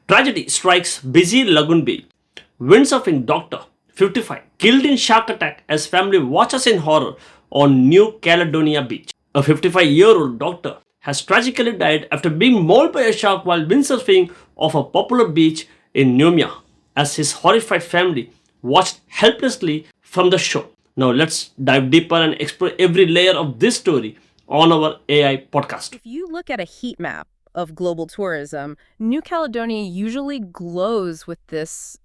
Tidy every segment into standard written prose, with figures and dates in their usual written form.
Tragedy strikes busy lagoon beach. Windsurfing doctor, 55, killed in shark attack as family watches in horror on New Caledonia beach. A 55-year-old doctor has tragically died after being mauled by a shark while windsurfing off a popular beach in Numia as his horrified family watched helplessly from the shore. Now let's dive deeper and explore every layer of this story on our AI podcast. If you look at a heat map of global tourism, New Caledonia usually glows with this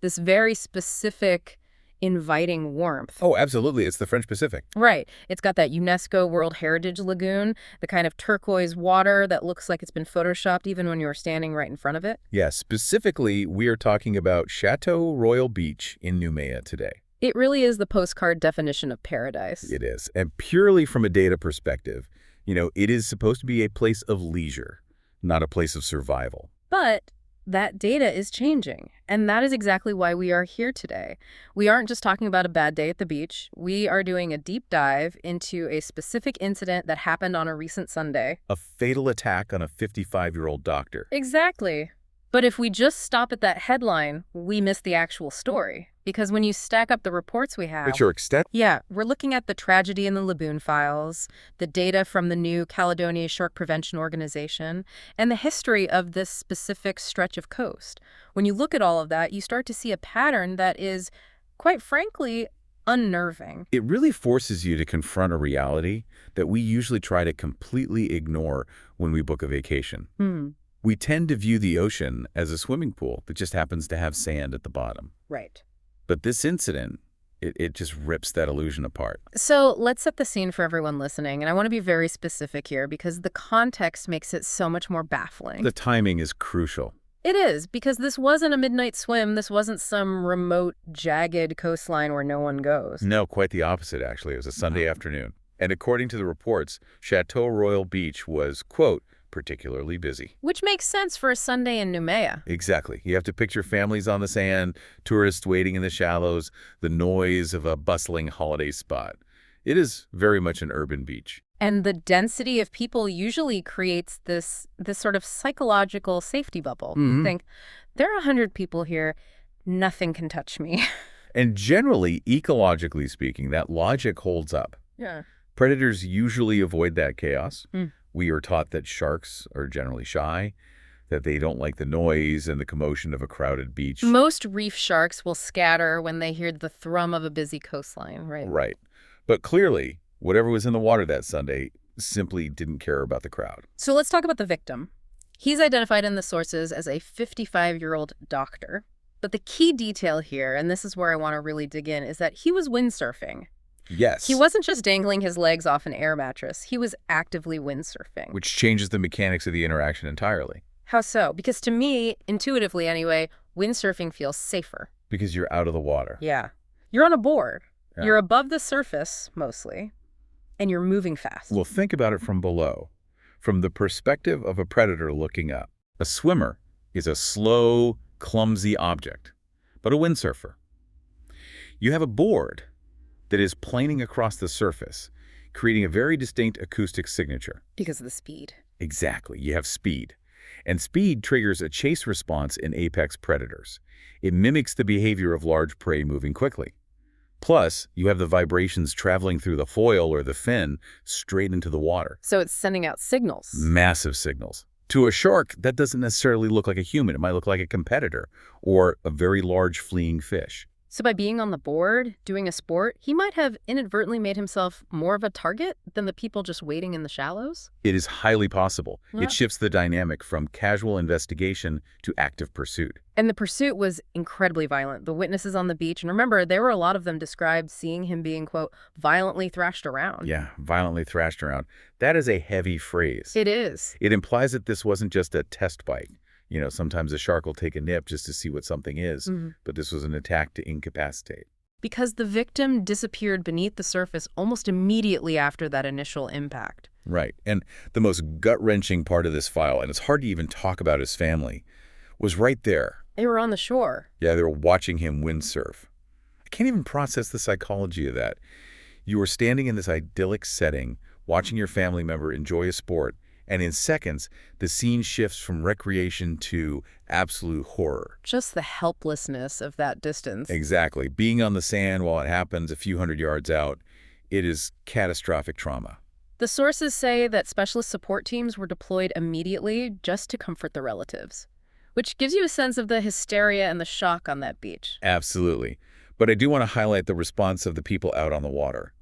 very specific, inviting warmth. Oh, absolutely. It's the French Pacific. Right. It's got that UNESCO World Heritage Lagoon, the kind of turquoise water that looks like it's been photoshopped even when you're standing right in front of it. Yeah, specifically, we are talking about Château Royal Beach in Noumea today. It really is the postcard definition of paradise. It is. And purely from a data perspective, it is supposed to be a place of leisure, not a place of survival. But that data is changing, and that is exactly why we are here today. We aren't just talking about a bad day at the beach. We are doing a deep dive into a specific incident that happened on a recent Sunday. A fatal attack on a 55-year-old doctor. Exactly. But if we just stop at that headline, we miss the actual story. Because when you stack up the reports we have... Which are extent? Yeah, we're looking at the tragedy in the lagoon files, the data from the New Caledonia Shark Prevention Organization, and the history of this specific stretch of coast. When you look at all of that, you start to see a pattern that is, quite frankly, unnerving. It really forces you to confront a reality that we usually try to completely ignore when we book a vacation. We tend to view the ocean as a swimming pool that just happens to have sand at the bottom. Right. But this incident, it just rips that illusion apart. So let's set the scene for everyone listening, and I want to be very specific here because the context makes it so much more baffling. The timing is crucial. It is, because this wasn't a midnight swim. This wasn't some remote, jagged coastline where no one goes. No, quite the opposite, actually. It was a Sunday afternoon. And according to the reports, Château Royal Beach was, quote, particularly busy. Which makes sense for a Sunday in Noumea. Exactly. You have to picture families on the sand, tourists waiting in the shallows, the noise of a bustling holiday spot. It is very much an urban beach. And the density of people usually creates this sort of psychological safety bubble. You think, there are 100 people here, nothing can touch me. And generally, ecologically speaking, that logic holds up. Yeah. Predators usually avoid that chaos. We are taught that sharks are generally shy, that they don't like the noise and the commotion of a crowded beach. Most reef sharks will scatter when they hear the thrum of a busy coastline, right? Right. But clearly, whatever was in the water that Sunday simply didn't care about the crowd. So let's talk about the victim. He's identified in the sources as a 55-year-old doctor. But the key detail here, and this is where I want to really dig in, is that he was windsurfing. Yes. He wasn't just dangling his legs off an air mattress. He was actively windsurfing. Which changes the mechanics of the interaction entirely. How so? Because to me, intuitively anyway, windsurfing feels safer. Because you're out of the water. Yeah. You're on a board. Yeah. You're above the surface, mostly, and you're moving fast. Well, think about it from below. From the perspective of a predator looking up, a swimmer is a slow, clumsy object, but a windsurfer. You have a board that is planing across the surface, creating a very distinct acoustic signature. Because of the speed. Exactly. You have speed. And speed triggers a chase response in apex predators. It mimics the behavior of large prey moving quickly. Plus, you have the vibrations traveling through the foil or the fin straight into the water. So it's sending out signals. Massive signals. To a shark, that doesn't necessarily look like a human. It might look like a competitor or a very large fleeing fish. So by being on the board, doing a sport, he might have inadvertently made himself more of a target than the people just waiting in the shallows? It is highly possible. Yeah. It shifts the dynamic from casual investigation to active pursuit. And the pursuit was incredibly violent. The witnesses on the beach, and remember, there were a lot of them described seeing him being, quote, violently thrashed around. Yeah, violently thrashed around. That is a heavy phrase. It is. It implies that this wasn't just a test bite. Sometimes a shark will take a nip just to see what something is, but this was an attack to incapacitate. Because the victim disappeared beneath the surface almost immediately after that initial impact. Right. And the most gut-wrenching part of this file, and it's hard to even talk about his family, was right there. They were on the shore. Yeah, they were watching him windsurf. I can't even process the psychology of that. You were standing in this idyllic setting, watching your family member enjoy a sport, And in seconds, the scene shifts from recreation to absolute horror. Just the helplessness of that distance. Exactly. Being on the sand while it happens a few hundred yards out, it is catastrophic trauma. The sources say that specialist support teams were deployed immediately just to comfort the relatives, which gives you a sense of the hysteria and the shock on that beach. Absolutely. But I do want to highlight the response of the people out on the water.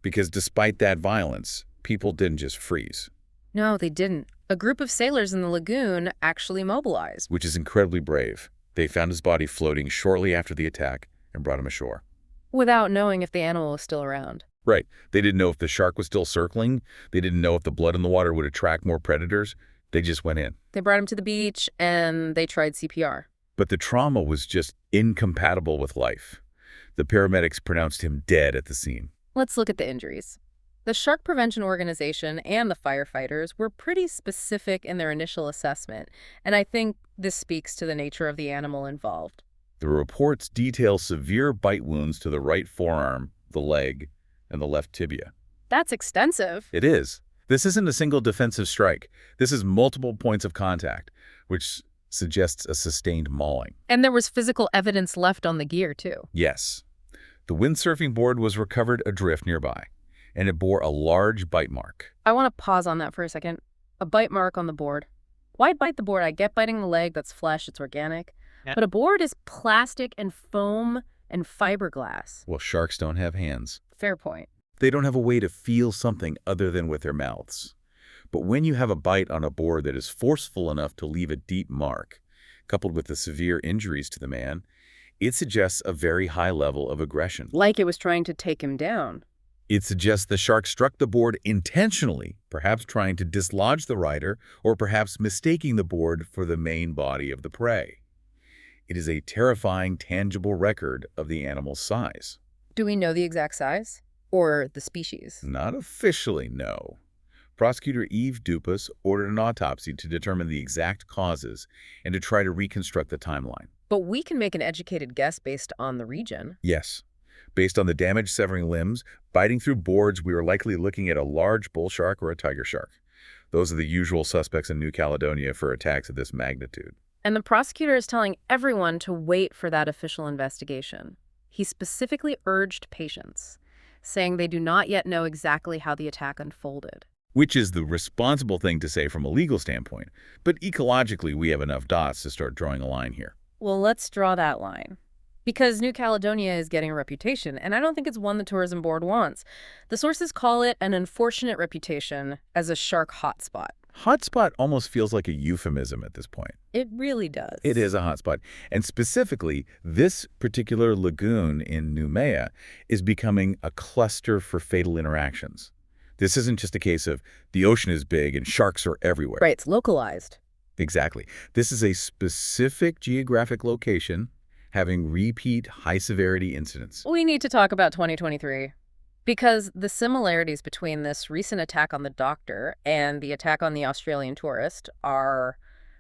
Because despite that violence, people didn't just freeze. No, they didn't. A group of sailors in the lagoon actually mobilized. Which is incredibly brave. They found his body floating shortly after the attack and brought him ashore. Without knowing if the animal was still around. Right. They didn't know if the shark was still circling. They didn't know if the blood in the water would attract more predators. They just went in. They brought him to the beach and they tried CPR. But the trauma was just incompatible with life. The paramedics pronounced him dead at the scene. Let's look at the injuries. The Shark Prevention Organization and the firefighters were pretty specific in their initial assessment, and I think this speaks to the nature of the animal involved. The reports detail severe bite wounds to the right forearm, the leg, and the left tibia. That's extensive. It is. This isn't a single defensive strike. This is multiple points of contact, which suggests a sustained mauling. And there was physical evidence left on the gear, too. Yes. The windsurfing board was recovered adrift nearby, and it bore a large bite mark. I want to pause on that for a second. A bite mark on the board. Why bite the board? I get biting the leg, that's flesh, it's organic. Yeah. But a board is plastic and foam and fiberglass. Well, sharks don't have hands. Fair point. They don't have a way to feel something other than with their mouths. But when you have a bite on a board that is forceful enough to leave a deep mark, coupled with the severe injuries to the man, it suggests a very high level of aggression. Like it was trying to take him down. It suggests the shark struck the board intentionally, perhaps trying to dislodge the rider, or perhaps mistaking the board for the main body of the prey. It is a terrifying, tangible record of the animal's size. Do we know the exact size? Or the species? Not officially, no. Prosecutor Eve Dupas ordered an autopsy to determine the exact causes and to try to reconstruct the timeline. But we can make an educated guess based on the region. Yes. Based on the damage severing limbs, biting through boards, we are likely looking at a large bull shark or a tiger shark. Those are the usual suspects in New Caledonia for attacks of this magnitude. And the prosecutor is telling everyone to wait for that official investigation. He specifically urged patience, saying they do not yet know exactly how the attack unfolded. Which is the responsible thing to say from a legal standpoint. But ecologically, we have enough dots to start drawing a line here. Well, let's draw that line. Because New Caledonia is getting a reputation, and I don't think it's one the tourism board wants. The sources call it an unfortunate reputation as a shark hotspot. Hotspot almost feels like a euphemism at this point. It really does. It is a hotspot. And specifically, this particular lagoon in Noumea is becoming a cluster for fatal interactions. This isn't just a case of the ocean is big and sharks are everywhere. Right, it's localized. Exactly. This is a specific geographic location having repeat high-severity incidents. We need to talk about 2023. Because the similarities between this recent attack on the doctor and the attack on the Australian tourist are,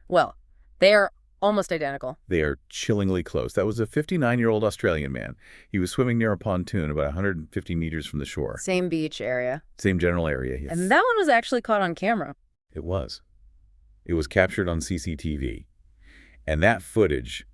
well, they are almost identical. They are chillingly close. That was a 59-year-old Australian man. He was swimming near a pontoon about 150 meters from the shore. Same beach area. Same general area, yes. And that one was actually caught on camera. It was. It was captured on CCTV. And that footage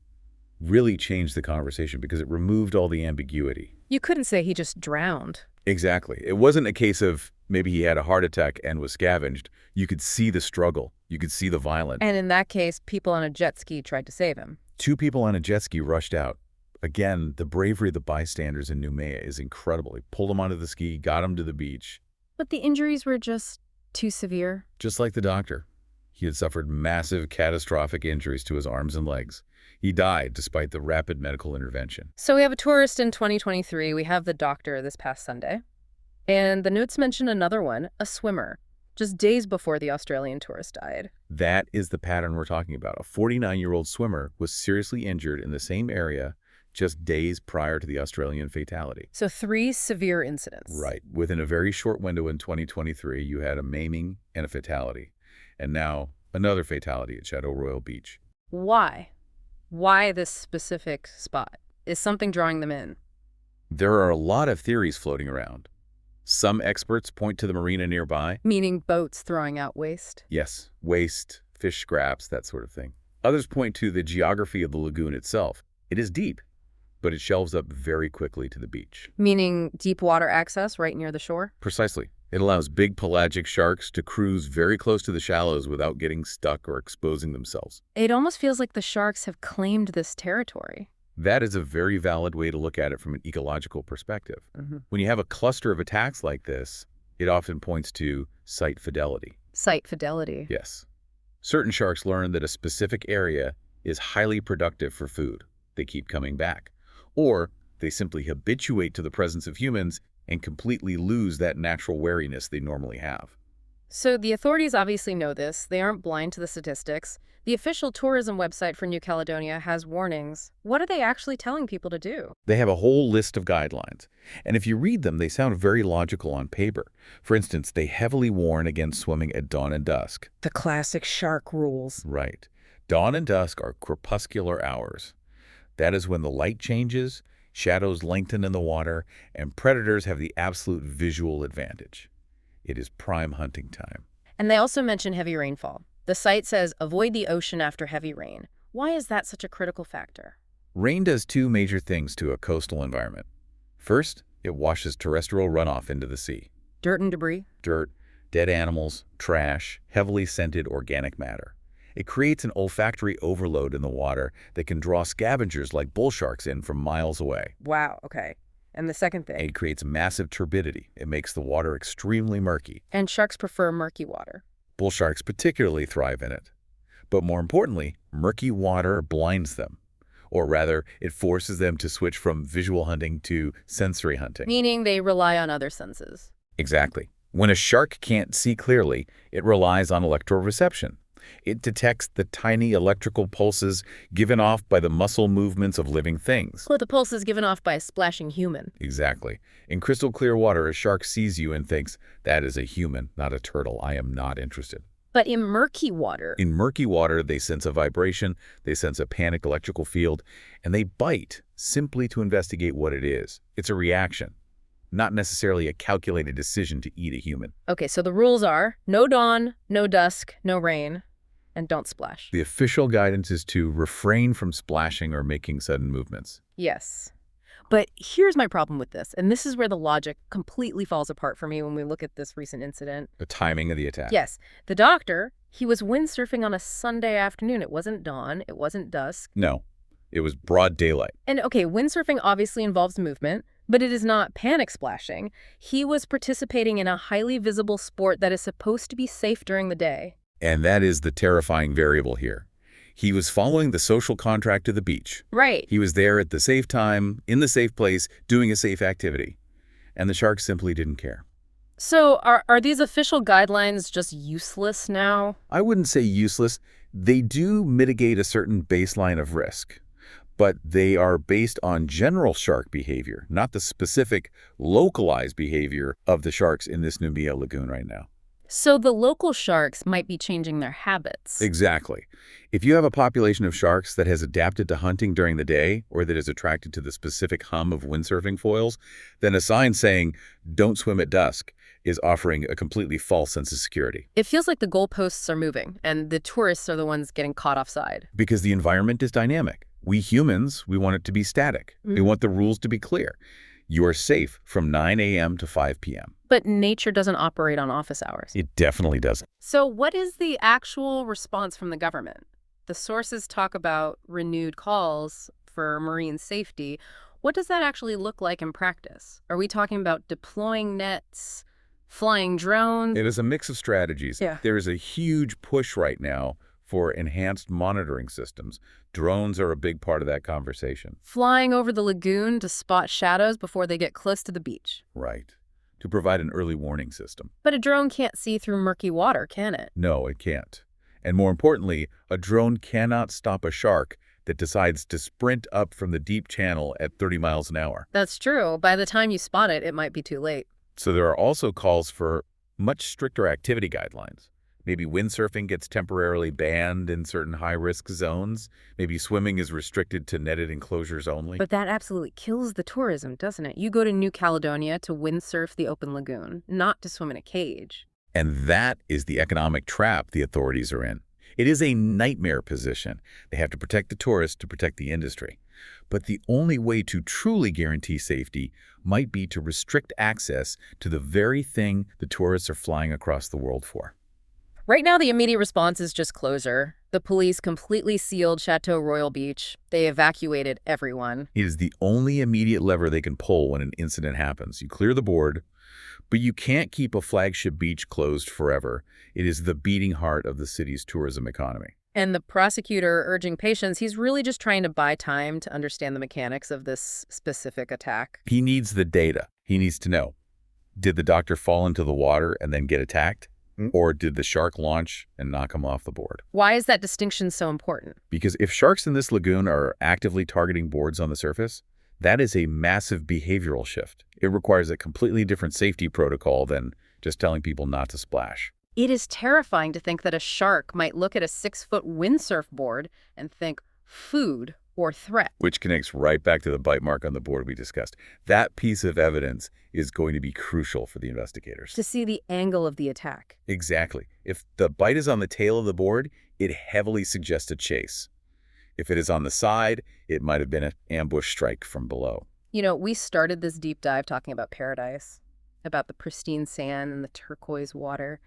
really changed the conversation because it removed all the ambiguity. You couldn't say he just drowned. Exactly. It wasn't a case of maybe he had a heart attack and was scavenged. You could see the struggle. You could see the violence. And in that case, people on a jet ski tried to save him. 2 people on a jet ski rushed out. Again, the bravery of the bystanders in Noumea is incredible. They pulled him onto the ski, got him to the beach. But the injuries were just too severe. Just like the doctor. He had suffered massive catastrophic injuries to his arms and legs. He died despite the rapid medical intervention. So we have a tourist in 2023. We have the doctor this past Sunday. And the notes mention another one, a swimmer, just days before the Australian tourist died. That is the pattern we're talking about. A 49-year-old swimmer was seriously injured in the same area just days prior to the Australian fatality. So 3 severe incidents. Right. Within a very short window in 2023, you had a maiming and a fatality. And now another fatality at Château Royal Beach. Why? Why this specific spot? Is something drawing them in? There are a lot of theories floating around. Some experts point to the marina nearby. Meaning boats throwing out waste. Yes, waste, fish scraps, that sort of thing. Others point to the geography of the lagoon itself. It is deep, but it shelves up very quickly to the beach. Meaning deep water access right near the shore? Precisely. It allows big pelagic sharks to cruise very close to the shallows without getting stuck or exposing themselves. It almost feels like the sharks have claimed this territory. That is a very valid way to look at it from an ecological perspective. When you have a cluster of attacks like this, it often points to site fidelity. Site fidelity. Yes. Certain sharks learn that a specific area is highly productive for food. They keep coming back. Or they simply habituate to the presence of humans and completely lose that natural wariness they normally have. So the authorities obviously know this. They aren't blind to the statistics. The official tourism website for New Caledonia has warnings. What are they actually telling people to do? They have a whole list of guidelines, and if you read them, they sound very logical on paper. For instance, they heavily warn against swimming at dawn and dusk. The classic shark rules. Right. Dawn and dusk are crepuscular hours. That is when the light changes, shadows lengthen in the water, and predators have the absolute visual advantage. It is prime hunting time. And they also mention heavy rainfall. The site says avoid the ocean after heavy rain. Why is that such a critical factor? Rain does two major things to a coastal environment. First, it washes terrestrial runoff into the sea. Dirt and debris? Dirt, dead animals, trash, heavily scented organic matter. It creates an olfactory overload in the water that can draw scavengers like bull sharks in from miles away. Wow, okay. And the second thing? It creates massive turbidity. It makes the water extremely murky. And sharks prefer murky water. Bull sharks particularly thrive in it. But more importantly, murky water blinds them. Or rather, it forces them to switch from visual hunting to sensory hunting. Meaning they rely on other senses. Exactly. When a shark can't see clearly, it relies on electroreception. It detects the tiny electrical pulses given off by the muscle movements of living things. Well, the pulse is given off by a splashing human. Exactly. In crystal clear water, a shark sees you and thinks, that is a human, not a turtle. I am not interested. But in murky water... In murky water, they sense a vibration, they sense a panicked electrical field, and they bite simply to investigate what it is. It's a reaction, not necessarily a calculated decision to eat a human. Okay, so the rules are no dawn, no dusk, no rain, and don't splash. The official guidance is to refrain from splashing or making sudden movements. Yes. But here's my problem with this, and this is where the logic completely falls apart for me when we look at this recent incident. The timing of the attack. Yes. The doctor, he was windsurfing on a Sunday afternoon. It wasn't dawn. It wasn't dusk. No, it was broad daylight. And okay, windsurfing obviously involves movement, but it is not panic splashing. He was participating in a highly visible sport that is supposed to be safe during the day. And that is the terrifying variable here. He was following the social contract to the beach. Right. He was there at the safe time, in the safe place, doing a safe activity. And the sharks simply didn't care. So are these official guidelines just useless now? I wouldn't say useless. They do mitigate a certain baseline of risk. But they are based on general shark behavior, not the specific, localized behavior of the sharks in this Numia lagoon right now. So the local sharks might be changing their habits. Exactly. If you have a population of sharks that has adapted to hunting during the day or that is attracted to the specific hum of windsurfing foils, then a sign saying, "Don't swim at dusk," is offering a completely false sense of security. It feels like the goalposts are moving, and the tourists are the ones getting caught offside. Because the environment is dynamic. We humans, we want it to be static. We want the rules to be clear. You are safe from 9 a.m. to 5 p.m. But nature doesn't operate on office hours. It definitely doesn't. So what is the actual response from the government? The sources talk about renewed calls for marine safety. What does that actually look like in practice? Are we talking about deploying nets, flying drones? It is a mix of strategies. Yeah. There is a huge push right now for enhanced monitoring systems. Drones are a big part of that conversation. Flying over the lagoon to spot shadows before they get close to the beach. Right. To provide an early warning system. But a drone can't see through murky water, can it? No, it can't. And more importantly, a drone cannot stop a shark that decides to sprint up from the deep channel at 30 miles an hour. That's true. By the time you spot it, it might be too late. So there are also calls for much stricter activity guidelines. Maybe windsurfing gets temporarily banned in certain high-risk zones. Maybe swimming is restricted to netted enclosures only. But that absolutely kills the tourism, doesn't it? You go to New Caledonia to windsurf the open lagoon, not to swim in a cage. And that is the economic trap the authorities are in. It is a nightmare position. They have to protect the tourists to protect the industry. But the only way to truly guarantee safety might be to restrict access to the very thing the tourists are flying across the world for. Right now, the immediate response is just closure. The police completely sealed Château Royal Beach. They evacuated everyone. It is the only immediate lever they can pull when an incident happens. You clear the board, but you can't keep a flagship beach closed forever. It is the beating heart of the city's tourism economy. And the prosecutor urging patience, he's really just trying to buy time to understand the mechanics of this specific attack. He needs the data. He needs to know, did the doctor fall into the water and then get attacked? Or did the shark launch and knock him off the board? Why is that distinction so important? Because if sharks in this lagoon are actively targeting boards on the surface, that is a massive behavioral shift. It requires a completely different safety protocol than just telling people not to splash. It is terrifying to think that a shark might look at a 6-foot windsurf board and think food or threat. Which connects right back to the bite mark on the board we discussed. That piece of evidence is going to be crucial for the investigators. To see the angle of the attack. Exactly. If the bite is on the tail of the board, it heavily suggests a chase. If it is on the side, it might have been an ambush strike from below. You know, we started this deep dive talking about paradise, about the pristine sand and the turquoise water.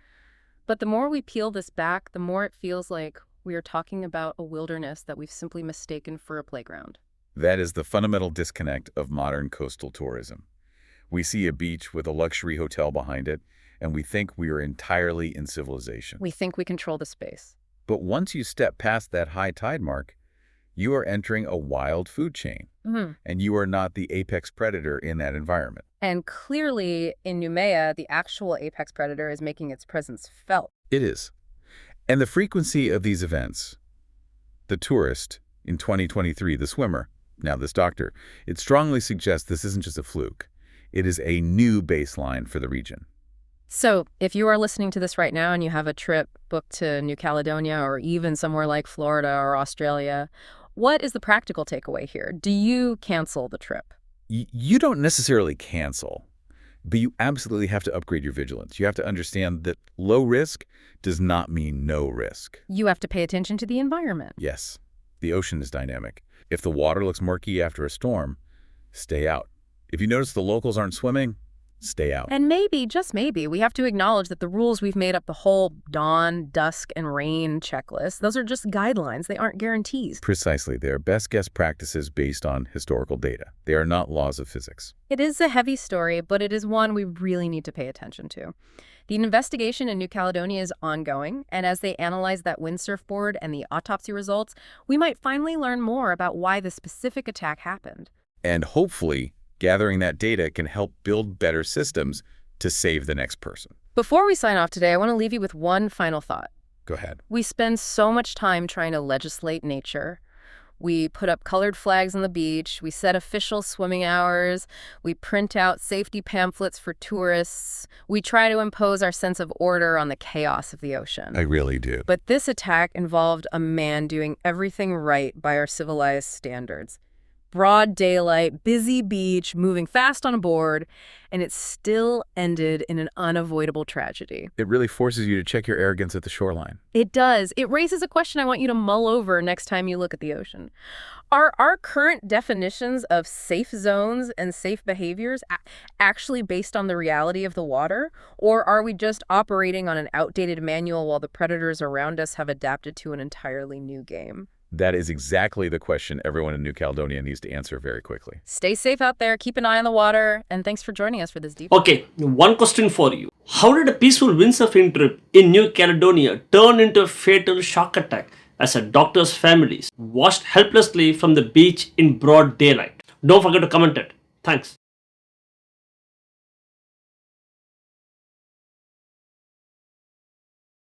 But the more we peel this back, the more it feels like we are talking about a wilderness that we've simply mistaken for a playground. That is the fundamental disconnect of modern coastal tourism. We see a beach with a luxury hotel behind it, and we think we are entirely in civilization. We think we control the space. But once you step past that high tide mark, you are entering a wild food chain, and you are not the apex predator in that environment. And clearly, in Noumea, the actual apex predator is making its presence felt. It is. And the frequency of these events, the tourist, in 2023, the swimmer, now this doctor, it strongly suggests this isn't just a fluke. It is a new baseline for the region. So, if you are listening to this right now and you have a trip booked to New Caledonia or even somewhere like Florida or Australia, what is the practical takeaway here? Do you cancel the trip? You don't necessarily cancel, but you absolutely have to upgrade your vigilance. You have to understand that low risk does not mean no risk. You have to pay attention to the environment. Yes, the ocean is dynamic. If the water looks murky after a storm, stay out. If you notice the locals aren't swimming, stay out. And maybe, just maybe, we have to acknowledge that the rules we've made up, the whole dawn, dusk, and rain checklist, those are just guidelines. They aren't guarantees. Precisely. They are best guess practices based on historical data. They are not laws of physics. It is a heavy story, but it is one we really need to pay attention to. The investigation in New Caledonia is ongoing, and as they analyze that windsurf board and the autopsy results, we might finally learn more about why the specific attack happened. And hopefully, gathering that data can help build better systems to save the next person. Before we sign off today, I want to leave you with one final thought. Go ahead. We spend so much time trying to legislate nature. We put up colored flags on the beach, we set official swimming hours, we print out safety pamphlets for tourists, we try to impose our sense of order on the chaos of the ocean. I really do. But this attack involved a man doing everything right by our civilized standards. Broad daylight, busy beach, moving fast on a board, and it still ended in an unavoidable tragedy. It really forces you to check your arrogance at the shoreline. It does. It raises a question I want you to mull over next time you look at the ocean. Are our current definitions of safe zones and safe behaviors actually based on the reality of the water? Or are we just operating on an outdated manual while the predators around us have adapted to an entirely new game? That is exactly the question everyone in New Caledonia needs to answer very quickly. Stay safe out there, keep an eye on the water, and thanks for joining us for this deep. Okay, one question for you. How did a peaceful windsurfing trip in New Caledonia turn into a fatal shark attack as a doctor's families watched helplessly from the beach in broad daylight? Don't forget to comment it. Thanks.